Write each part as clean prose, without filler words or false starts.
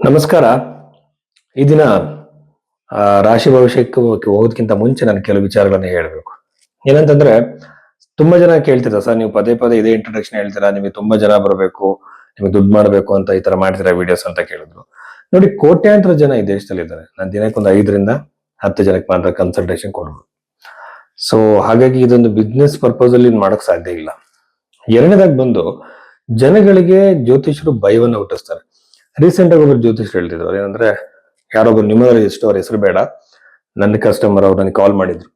ನಮಸ್ಕಾರ. ಈ ದಿನ ರಾಶಿ ಭವಿಷ್ಯಕ್ಕೆ ಹೋಗೋದಕ್ಕಿಂತ ಮುಂಚೆ ನಾನು ಕೆಲವು ವಿಚಾರಗಳನ್ನ ಹೇಳ್ಬೇಕು. ಏನಂತಂದ್ರೆ, ತುಂಬಾ ಜನ ಕೇಳ್ತಿರ ಸರ್, ನೀವು ಪದೇ ಪದೇ ಇದೇ ಇಂಟ್ರೊಡಕ್ಷನ್ ಹೇಳ್ತೀರಾ, ನಿಮಗೆ ತುಂಬಾ ಜನ ಬರಬೇಕು, ನಿಮಗೆ ದುಡ್ಡು ಮಾಡಬೇಕು ಅಂತ ಈ ತರ ಮಾಡ್ತೀರಾ ವಿಡಿಯೋಸ್ ಅಂತ ಕೇಳಿದ್ರು. ನೋಡಿ, ಕೋಟ್ಯಾಂತರ ಜನ ಈ ದೇಶದಲ್ಲಿ ಇದ್ದಾರೆ. ನಾನು ದಿನಕ್ಕೆ ಒಂದು 5ರಿಂದ 10 ಜನಕ್ಕೆ ಮಾತ್ರ ಕನ್ಸಲ್ಟೇಷನ್ ಕೊಡೋದು. ಸೊ ಹಾಗಾಗಿ ಇದೊಂದು ಬಿಸ್ನೆಸ್ ಪರ್ಪಸ್ ಅಲ್ಲಿ ಮಾಡಕ್ ಸಾಧ್ಯ ಇಲ್ಲ. ಎರಡನೇದಾಗಿ ಬಂದು, ಜನಗಳಿಗೆ ಜ್ಯೋತಿಷರು ಭಯವನ್ನ ಹುಟ್ಟಿಸ್ತಾರೆ. ರೀಸೆಂಟ್ ಆಗಿ ಒಬ್ಬರು ಜ್ಯೋತಿಷರು ಹೇಳ್ತಿದ್ರು, ಏನಂದ್ರೆ ಯಾರೊಬ್ಬರು ನ್ಯೂಮರಾಲಜಿಸ್ಟ್, ಅವ್ರ ಹೆಸರು ಬೇಡ, ನನ್ನ ಕಸ್ಟಮರ್ ಅವ್ರು ನನಗೆ ಕಾಲ್ ಮಾಡಿದ್ರು,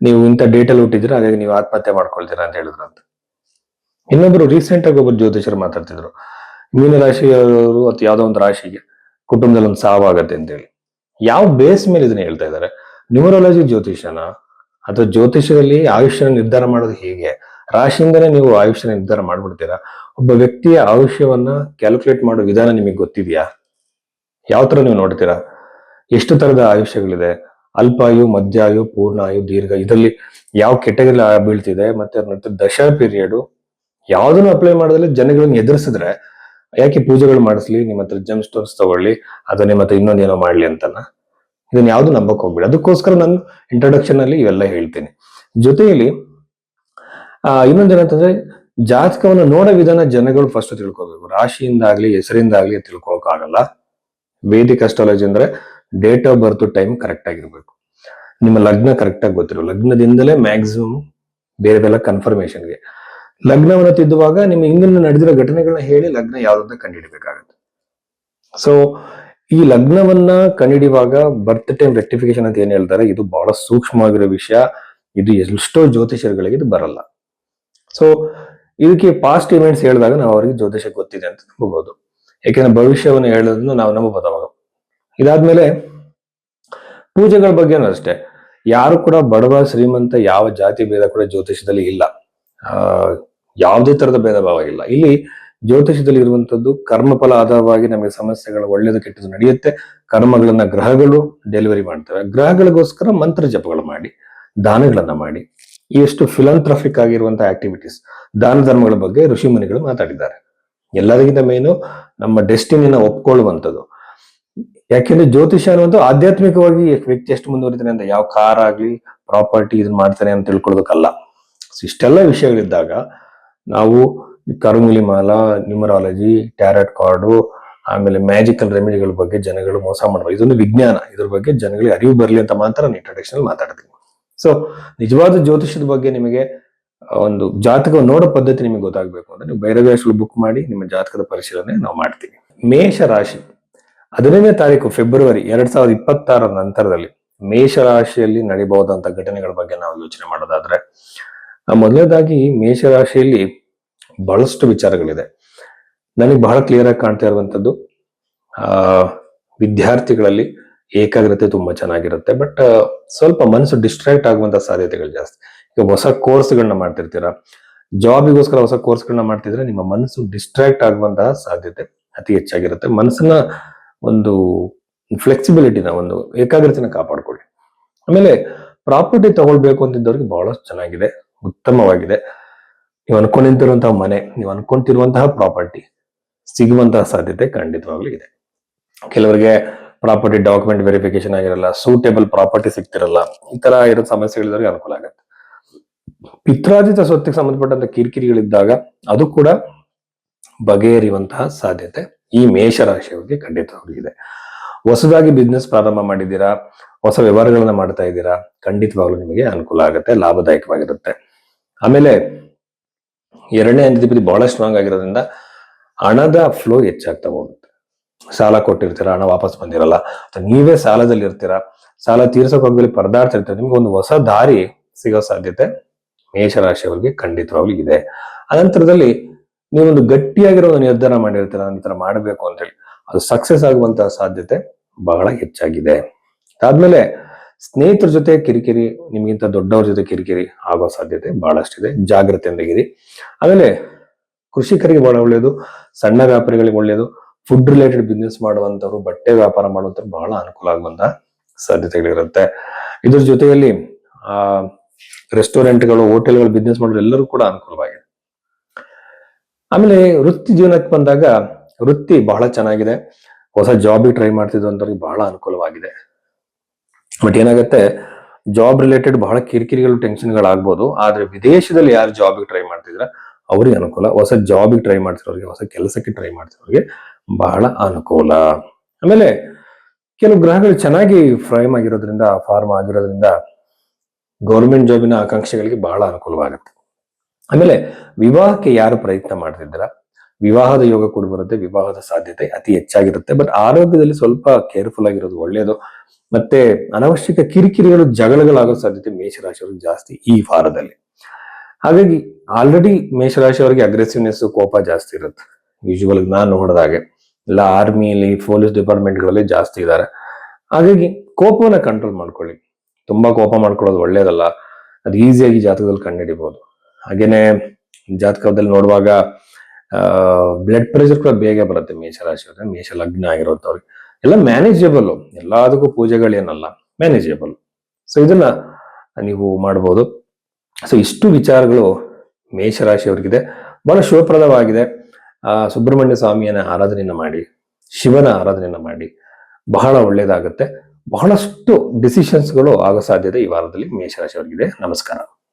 ನೀವು ಇಂಥ ಡೇಟಲ್ಲಿ ಹುಟ್ಟಿದ್ರೆ ಹಾಗಾಗಿ ನೀವು ಆತ್ಮಹತ್ಯೆ ಮಾಡ್ಕೊಳ್ತೀರಾ ಅಂತ ಹೇಳಿದ್ರು ಅಂತ. ಇನ್ನೊಬ್ರು ರೀಸೆಂಟ್ ಆಗಿ ಒಬ್ಬರು ಜ್ಯೋತಿಷರು ಮಾತಾಡ್ತಿದ್ರು, ಮೀನ ರಾಶಿಯವರು ಅಥವಾ ಯಾವ್ದೋ ಒಂದು ರಾಶಿಗೆ ಕುಟುಂಬದಲ್ಲಿ ಒಂದು ಸಾವಾಗತ್ತೆ ಅಂತ ಹೇಳಿ. ಯಾವ ಬೇಸ್ ಮೇಲೆ ಇದನ್ನ ಹೇಳ್ತಾ ಇದ್ದಾರೆ? ನ್ಯೂಮರಾಲಜಿ ಜ್ಯೋತಿಷನ ಅಥವಾ ಜ್ಯೋತಿಷದಲ್ಲಿ ಆಯುಷ್ಯನ ನಿರ್ಧಾರ ಮಾಡೋದು ಹೇಗೆ? ರಾಶಿಯಿಂದನೇ ನೀವು ಆಯುಷ್ಯನ ನಿರ್ಧಾರ ಮಾಡ್ಬಿಡ್ತೀರಾ? ಒಬ್ಬ ವ್ಯಕ್ತಿಯ ಆಯುಷ್ಯವನ್ನ ಕ್ಯಾಲ್ಕುಲೇಟ್ ಮಾಡೋ ವಿಧಾನ ನಿಮಗೆ ಗೊತ್ತಿದೆಯಾ? ಯಾವ ತರ ನೀವು ನೋಡ್ತೀರಾ? ಎಷ್ಟು ತರದ ಆಯುಷ್ಯಗಳಿದೆ? ಅಲ್ಪಾಯು, ಮಧ್ಯಾಯು, ಪೂರ್ಣಾಯು, ದೀರ್ಘ, ಇದರಲ್ಲಿ ಯಾವ ಕೆಟಗರಿ ಬೀಳ್ತಿದೆ, ಮತ್ತೆ ದಶ ಪೀರಿಯಡ್ ಯಾವ್ದನ್ನು ಅಪ್ಲೈ ಮಾಡೋದ್ರಲ್ಲಿ ಜನಗಳನ್ನ ಎದುರಿಸಿದ್ರೆ ಯಾಕೆ ಪೂಜೆಗಳು ಮಾಡಿಸ್ಲಿ, ನಿಮ್ಮ ಹತ್ರ ಜಮ್ ಸ್ಟೋನ್ಸ್ ತಗೊಳ್ಳಿ, ಅಥವಾ ನಿಮ್ಮ ಹತ್ರ ಇನ್ನೊಂದೇನೋ ಮಾಡ್ಲಿ ಅಂತನ. ಇದನ್ನ ಯಾವ್ದು ನಂಬಕ್ ಹೋಗ್ಬೇಡಿ. ಅದಕ್ಕೋಸ್ಕರ ನಾನು ಇಂಟ್ರೊಡಕ್ಷನ್ ಅಲ್ಲಿ ಇವೆಲ್ಲ ಹೇಳ್ತೀನಿ. ಜೊತೆಯಲ್ಲಿ ಇನ್ನೊಂದೇನಂತಂದ್ರೆ, ಜಾತಕವನ್ನು ನೋಡೋ ವಿಧಾನ ಜನಗಳು ಫಸ್ಟ್ ತಿಳ್ಕೊಬೇಕು. ರಾಶಿಯಿಂದಾಗ್ಲಿ ಹೆಸರಿಂದಾಗ್ಲಿ ತಿಳ್ಕೊಳಕ್ ಆಗಲ್ಲ. ವೇದಿಕ್ ಅಸ್ಟ್ರಾಲಜಿ ಅಂದ್ರೆ date of birth time correct ಆಗಿರ್ಬೇಕು, ನಿಮ್ಮ ಲಗ್ನ ಕರೆಕ್ಟ್ ಆಗಿ ಗೊತ್ತಿರೋ, ಲಗ್ನದಿಂದಲೇ ಮ್ಯಾಕ್ಸಿಮಮ್ ಬೇರೆದೆಲ್ಲ ಕನ್ಫರ್ಮೇಶನ್ಗೆ. ಲಗ್ನವನ್ನ ತಿದ್ದುವಾಗ ನಿಮ್ಮ ಹಿಂದಿನ ನಡೆದಿರೋ ಘಟನೆಗಳನ್ನ ಹೇಳಿ ಲಗ್ನ ಯಾವ್ದಂತ ಕಂಡುಹಿಡಬೇಕಾಗತ್ತೆ. ಸೊ ಈ ಲಗ್ನವನ್ನ ಕಂಡುಹಿಡಿಯುವಾಗ ಬರ್ತ್ ಟೈಮ್ ರೆಕ್ಟಿಫಿಕೇಶನ್ ಅಂತ ಏನ್ ಹೇಳ್ತಾರೆ, ಇದು ಬಹಳ ಸೂಕ್ಷ್ಮವಾಗಿರೋ ವಿಷಯ. ಇದು ಎಷ್ಟೋ ಜ್ಯೋತಿಷರುಗಳಿಗೆ ಇದು ಬರಲ್ಲ. ಸೊ ಇದಕ್ಕೆ ಪಾಸ್ಟ್ ಇವೆಂಟ್ಸ್ ಹೇಳಿದಾಗ ನಾವು ಅವರಿಗೆ ಜ್ಯೋತಿಷ ಗೊತ್ತಿದೆ ಅಂತ ನಂಬಬಹುದು. ಯಾಕೆಂದ್ರೆ ಭವಿಷ್ಯವನ್ನು ಹೇಳೋದನ್ನು ನಾವು ನಂಬಬಹುದು ಅವಾಗ. ಇದಾದ್ಮೇಲೆ ಪೂಜೆಗಳ ಬಗ್ಗೆನೂ ಅಷ್ಟೇ. ಯಾರು ಕೂಡ ಬಡವ ಶ್ರೀಮಂತ ಯಾವ ಜಾತಿ ಭೇದ ಕೂಡ ಜ್ಯೋತಿಷದಲ್ಲಿ ಇಲ್ಲ. ಯಾವುದೇ ತರದ ಭೇದ ಭಾವ ಇಲ್ಲ. ಇಲ್ಲಿ ಜ್ಯೋತಿಷದಲ್ಲಿ ಇರುವಂತದ್ದು ಕರ್ಮಫಲ ಆಧಾರವಾಗಿ ನಮಗೆ ಸಮಸ್ಯೆಗಳು ಒಳ್ಳೇದು ಕೆಟ್ಟದ್ದು ನಡೆಯುತ್ತೆ. ಕರ್ಮಗಳನ್ನ ಗ್ರಹಗಳು ಡೆಲಿವರಿ ಮಾಡ್ತವೆ. ಗ್ರಹಗಳಿಗೋಸ್ಕರ ಮಂತ್ರ ಜಪಗಳು ಮಾಡಿ, ದಾನಗಳನ್ನ ಮಾಡಿ, ಎಷ್ಟು ಫಿಲಂಥ್ರಫಿಕ್ ಆಗಿರುವಂತಹ ಆಕ್ಟಿವಿಟೀಸ್, ದಾನ ಧರ್ಮಗಳ ಬಗ್ಗೆ ಋಷಿ ಮುನಿಗಳು ಮಾತಾಡಿದ್ದಾರೆ. ಎಲ್ಲರಿಗಿಂತ ಮೇನು ನಮ್ಮ ಡೆಸ್ಟಿನಿನ ಒಪ್ಕೊಳ್ಳುವಂಥದ್ದು. ಯಾಕೆಂದ್ರೆ ಜ್ಯೋತಿಷ ಅನ್ನುವಂಥ ಆಧ್ಯಾತ್ಮಿಕವಾಗಿ ವ್ಯಕ್ತಿ ಎಷ್ಟು ಮುಂದುವರಿತಾನೆ ಅಂತ, ಯಾವ ಕಾರ್ ಆಗ್ಲಿ ಪ್ರಾಪರ್ಟಿ ಇದನ್ನ ಮಾಡ್ತಾನೆ ಅಂತ ತಿಳ್ಕೊಳ್ಳೋದಕ್ಕಲ್ಲ. ಇಷ್ಟೆಲ್ಲ ವಿಷಯಗಳಿದ್ದಾಗ ನಾವು ಕರುಮುಲಿಮಾಲ, ನ್ಯೂಮರಾಲಜಿ, ಟ್ಯಾರೆಟ್ ಕಾರ್ಡು, ಆಮೇಲೆ ಮ್ಯಾಜಿಕಲ್ ರೆಮಿಡಿಗಳ ಬಗ್ಗೆ ಜನಗಳು ಮೋಸ ಮಾಡಬಾರ್ದು. ಇದೊಂದು ವಿಜ್ಞಾನ. ಇದ್ರ ಬಗ್ಗೆ ಜನಗಳಿಗೆ ಅರಿವು ಬರಲಿ ಅಂತ ಮಾತ್ರ ನಾನು ಇಂಟ್ರೊಡಕ್ಷನ್ ಮಾತಾಡ್ತೀನಿ. ಸೊ ನಿಜವಾದ ಜ್ಯೋತಿಷದ ಬಗ್ಗೆ ನಿಮಗೆ ಒಂದು ಜಾತಕ ನೋಡೋ ಪದ್ಧತಿ ನಿಮಗೆ ಗೊತ್ತಾಗಬೇಕು ಅಂದ್ರೆ ನೀವು ಭೈರವೇಶ್ವರ ಬುಕ್ ಮಾಡಿ ನಿಮ್ಮ ಜಾತಕದ ಪರಿಶೀಲನೆ ನಾವು ಮಾಡ್ತೀವಿ. ಮೇಷ ರಾಶಿ 15ನೇ ತಾರೀಕು ಫೆಬ್ರವರಿ 2026 ನಂತರದಲ್ಲಿ ಮೇಷರಾಶಿಯಲ್ಲಿ ನಡೀಬಹುದಂತ ಘಟನೆಗಳ ಬಗ್ಗೆ ನಾವು ಯೋಚನೆ ಮಾಡೋದಾದ್ರೆ, ಮೊದಲನೇದಾಗಿ ಮೇಷರಾಶಿಯಲ್ಲಿ ಬಹಳಷ್ಟು ವಿಚಾರಗಳಿದೆ. ನನಗೆ ಬಹಳ ಕ್ಲಿಯರ್ ಆಗಿ ಕಾಣ್ತಾ ಇರುವಂತದ್ದು, ವಿದ್ಯಾರ್ಥಿಗಳಲ್ಲಿ ಏಕಾಗ್ರತೆ ತುಂಬಾ ಚೆನ್ನಾಗಿರುತ್ತೆ. ಬಟ್ ಸ್ವಲ್ಪ ಮನಸ್ಸು ಡಿಸ್ಟ್ರಾಕ್ಟ್ ಆಗುವಂತ ಸಾಧ್ಯತೆಗಳು ಜಾಸ್ತಿ. ಈಗ ಹೊಸ ಕೋರ್ಸ್ಗಳನ್ನ ಮಾಡ್ತಿರ್ತೀರಾ, ಜಾಬಿಗೋಸ್ಕರ ಹೊಸ ಕೋರ್ಸ್ಗಳನ್ನ ಮಾಡ್ತಿದ್ರೆ ನಿಮ್ಮ ಮನಸ್ಸು ಡಿಸ್ಟ್ರಾಕ್ಟ್ ಆಗುವಂತಹ ಸಾಧ್ಯತೆ ಅತಿ ಹೆಚ್ಚಾಗಿರುತ್ತೆ. ಮನಸ್ಸನ್ನ ಒಂದು ಫ್ಲೆಕ್ಸಿಬಿಲಿಟಿನ, ಒಂದು ಏಕಾಗ್ರತೆನ ಕಾಪಾಡ್ಕೊಳ್ಳಿ. ಆಮೇಲೆ ಪ್ರಾಪರ್ಟಿ ತಗೊಳ್ಬೇಕು ಅಂತಿದ್ದವ್ರಿಗೆ ಬಹಳಷ್ಟು ಚೆನ್ನಾಗಿದೆ, ಉತ್ತಮವಾಗಿದೆ. ನೀವು ಅನ್ಕೊಂಡಿರುವಂತಹ ಮನೆ, ನೀವು ಅನ್ಕೊಂತಿರುವಂತಹ ಪ್ರಾಪರ್ಟಿ ಸಿಗುವಂತಹ ಸಾಧ್ಯತೆ ಖಂಡಿತವಾಗ್ಲೂ ಇದೆ. ಕೆಲವರಿಗೆ ಪ್ರಾಪರ್ಟಿ ಡಾಕ್ಯುಮೆಂಟ್ ವೆರಿಫಿಕೇಶನ್ ಆಗಿರಲ್ಲ, ಸೂಟೇಬಲ್ ಪ್ರಾಪರ್ಟಿ ಸಿಗ್ತಿರಲ್ಲ, ಈ ತರ ಇರೋ ಸಮಸ್ಯೆಗಳಿದ್ದವ್ರಿಗೆ ಅನುಕೂಲ ಆಗುತ್ತೆ. ಪಿತ್ರಾರ್ಜಿತ ಸ್ವತ್ತಿಗೆ ಸಂಬಂಧಪಟ್ಟಂತ ಕಿರಿಕಿರಿಗಳಿದ್ದಾಗ ಅದು ಕೂಡ ಬಗೆಹರಿಯುವಂತಹ ಸಾಧ್ಯತೆ ಈ ಮೇಷರಾಶಿಯವರಿಗೆ ಖಂಡಿತವಾಗ್ಲೂ ಇದೆ. ಹೊಸದಾಗಿ ಬಿಸ್ನೆಸ್ ಪ್ರಾರಂಭ ಮಾಡಿದ್ದೀರಾ, ಹೊಸ ವ್ಯವಹಾರಗಳನ್ನ ಮಾಡ್ತಾ ಇದ್ದೀರಾ, ಖಂಡಿತವಾಗ್ಲೂ ನಿಮಗೆ ಅನುಕೂಲ ಆಗುತ್ತೆ, ಲಾಭದಾಯಕವಾಗಿರುತ್ತೆ. ಆಮೇಲೆ 2ನೇ ಅಧಿಪತಿ ಬಹಳ ಸ್ಟ್ರಾಂಗ್ ಆಗಿರೋದ್ರಿಂದ ಹಣದ ಫ್ಲೋ ಹೆಚ್ಚಾಗ್ತಾ ಹೋಗುತ್ತೆ. ಸಾಲ ಕೊಟ್ಟಿರ್ತೀರಾ, ಹಣ ವಾಪಸ್ ಬಂದಿರಲ್ಲ, ಅಥವಾ ನೀವೇ ಸಾಲದಲ್ಲಿ ಇರ್ತೀರಾ, ಸಾಲ ತೀರ್ಸಕ್ ಹೋಗ್ಲಿ ಪರದಾಡ್ತಾ ಇರ್ತೀರಾ, ನಿಮ್ಗೆ ಒಂದು ಹೊಸ ದಾರಿ ಸಿಗೋ ಸಾಧ್ಯತೆ ಮೇಷರಾಶಿಯವರಿಗೆ ಖಂಡಿತವಾಗ್ಲೂ ಇದೆ. ಅನಂತರದಲ್ಲಿ ನೀವೊಂದು ಗಟ್ಟಿಯಾಗಿರೋ ಒಂದು ನಿರ್ಧಾರ ಮಾಡಿರ್ತೀರ, ನಾನು ಈ ತರ ಮಾಡಬೇಕು ಅಂತ ಹೇಳಿ, ಅದು ಸಕ್ಸಸ್ ಆಗುವಂತಹ ಸಾಧ್ಯತೆ ಬಹಳ ಹೆಚ್ಚಾಗಿದೆ. ಅದಾದ್ಮೇಲೆ ಸ್ನೇಹಿತರ ಜೊತೆ ಕಿರಿಕಿರಿ, ನಿಮ್ಗಿಂತ ದೊಡ್ಡವ್ರ ಜೊತೆ ಕಿರಿಕಿರಿ ಆಗೋ ಸಾಧ್ಯತೆ ಬಹಳಷ್ಟಿದೆ, ಜಾಗ್ರತೆಯಿಂದಾಗಿರಿ. ಆಮೇಲೆ ಕೃಷಿಕರಿಗೆ ಬಹಳ ಒಳ್ಳೆಯದು, ಸಣ್ಣ ವ್ಯಾಪಾರಿಗಳಿಗೆ ಒಳ್ಳೆಯದು, ಫುಡ್ ರಿಲೇಟೆಡ್ ಬಿಸ್ನೆಸ್ ಮಾಡುವಂತವ್ರು, ಬಟ್ಟೆ ವ್ಯಾಪಾರ ಮಾಡುವಂತವ್ರು ಬಹಳ ಅನುಕೂಲ ಆಗುವಂತಹ ಸಾಧ್ಯತೆಗಳಿರುತ್ತೆ. ಇದ್ರ ಜೊತೆಯಲ್ಲಿ ರೆಸ್ಟೋರೆಂಟ್ಗಳು, ಹೋಟೆಲ್ಗಳು ಬಿಸ್ನೆಸ್ ಮಾಡೋರು ಎಲ್ಲರೂ ಕೂಡ ಅನುಕೂಲವಾಗಿದೆ. ಆಮೇಲೆ ವೃತ್ತಿ ಜೀವನಕ್ಕೆ ಬಂದಾಗ ವೃತ್ತಿ ಬಹಳ ಚೆನ್ನಾಗಿದೆ. ಹೊಸ ಜಾಬಿಗೆ ಟ್ರೈ ಮಾಡ್ತಿದ್ದಂಥವ್ರಿಗೆ ಬಹಳ ಅನುಕೂಲವಾಗಿದೆ. ಬಟ್ ಏನಾಗುತ್ತೆ, ಜಾಬ್ ರಿಲೇಟೆಡ್ ಬಹಳ ಕಿರಿಕಿರಿಗಳು ಟೆನ್ಷನ್ಗಳಾಗ್ಬೋದು. ಆದ್ರೆ ವಿದೇಶದಲ್ಲಿ ಯಾರು ಜಾಬಿಗೆ ಟ್ರೈ ಮಾಡ್ತಿದ್ರ ಅವ್ರಿಗೆ ಅನುಕೂಲ. ಹೊಸ ಜಾಬಿಗೆ ಟ್ರೈ ಮಾಡ್ತಿರೋರಿಗೆ, ಹೊಸ ಕೆಲಸಕ್ಕೆ ಟ್ರೈ ಮಾಡ್ತಿರೋರಿಗೆ ಬಹಳ ಅನುಕೂಲ. ಆಮೇಲೆ ಕೆಲವು ಗ್ರಹಗಳು ಚೆನ್ನಾಗಿ ಫ್ರೈಮ್ ಆಗಿರೋದ್ರಿಂದ, ಫಾರ್ಮ್ ಆಗಿರೋದ್ರಿಂದ ಗೌರ್ಮೆಂಟ್ ಜಾಬಿನ ಆಕಾಂಕ್ಷೆಗಳಿಗೆ ಬಹಳ ಅನುಕೂಲವಾಗುತ್ತೆ. ಆಮೇಲೆ ವಿವಾಹಕ್ಕೆ ಯಾರು ಪ್ರಯತ್ನ ಮಾಡ್ತಿದ್ದೀರಾ, ವಿವಾಹದ ಯೋಗ ಕೂಡ ಬರುತ್ತೆ. ವಿವಾಹದ ಸಾಧ್ಯತೆ ಅತಿ ಹೆಚ್ಚಾಗಿರುತ್ತೆ. ಬಟ್ ಆರೋಗ್ಯದಲ್ಲಿ ಸ್ವಲ್ಪ ಕೇರ್ಫುಲ್ ಆಗಿರೋದು ಒಳ್ಳೆಯದು. ಮತ್ತೆ ಅನವಶ್ಯಕ ಕಿರಿಕಿರಿಗಳು, ಜಗಳಗಳಾಗೋ ಸಾಧ್ಯತೆ ಮೇಷರಾಶಿಯವರಿಗೆ ಜಾಸ್ತಿ ಈ ವಾರದಲ್ಲಿ. ಹಾಗಾಗಿ ಆಲ್ರೆಡಿ ಮೇಷರಾಶಿಯವರಿಗೆ ಅಗ್ರೆಸಿವ್ನೆಸ್, ಕೋಪ ಜಾಸ್ತಿ ಇರುತ್ತೆ. ಯೂಶುವಲ್ ನಾನು ನೋಡಿದಾಗೆ ಎಲ್ಲ ಆರ್ಮಿಯಲ್ಲಿ, ಪೊಲೀಸ್ ಡಿಪಾರ್ಟ್ಮೆಂಟ್ಗಳಲ್ಲಿ ಜಾಸ್ತಿ ಇದ್ದಾರೆ. ಹಾಗಾಗಿ ಕೋಪವನ್ನ ಕಂಟ್ರೋಲ್ ಮಾಡ್ಕೊಳ್ಳಿ. ತುಂಬಾ ಕೋಪ ಮಾಡ್ಕೊಳ್ಳೋದು ಒಳ್ಳೇದಲ್ಲ. ಅದು ಈಸಿಯಾಗಿ ಜಾತಕದಲ್ಲಿ ಕಂಡುಹಿಡಿಬಹುದು. ಹಾಗೇನೆ ಜಾತಕದಲ್ಲಿ ನೋಡುವಾಗ ಬ್ಲಡ್ ಪ್ರೆಷರ್ ಕೂಡ ಬೇಗ ಬರುತ್ತೆ ಮೇಷರಾಶಿಯವ್ರಿಗೆ, ಮೇಷ ಲಗ್ನ ಆಗಿರೋಂಥವ್ರಿಗೆ. ಎಲ್ಲ ಮ್ಯಾನೇಜಬಲ್, ಎಲ್ಲದಕ್ಕೂ ಪೂಜೆಗಳೇನಲ್ಲ, ಮ್ಯಾನೇಜಬಲ್. ಸೊ ಇದನ್ನ ನೀವು ಮಾಡಬಹುದು. ಸೊ ಇಷ್ಟು ವಿಚಾರಗಳು ಮೇಷರಾಶಿಯವರಿಗಿದೆ. ಬಹಳ ಶುಭಪ್ರದವಾಗಿದೆ. ಸುಬ್ರಹ್ಮಣ್ಯ ಸ್ವಾಮಿಯನ್ನ ಆರಾಧನೆಯನ್ನ ಮಾಡಿ, ಶಿವನ ಆರಾಧನೆಯನ್ನ ಮಾಡಿ, ಬಹಳ ಒಳ್ಳೇದಾಗುತ್ತೆ. ಬಹಳಷ್ಟು ಡಿಸಿಷನ್ಸ್ಗಳು ಆಗೋ ಸಾಧ್ಯತೆ ಈ ವಾರದಲ್ಲಿ ಮೇಷರಾಶಿಯವರಿಗಿದೆ. ನಮಸ್ಕಾರ.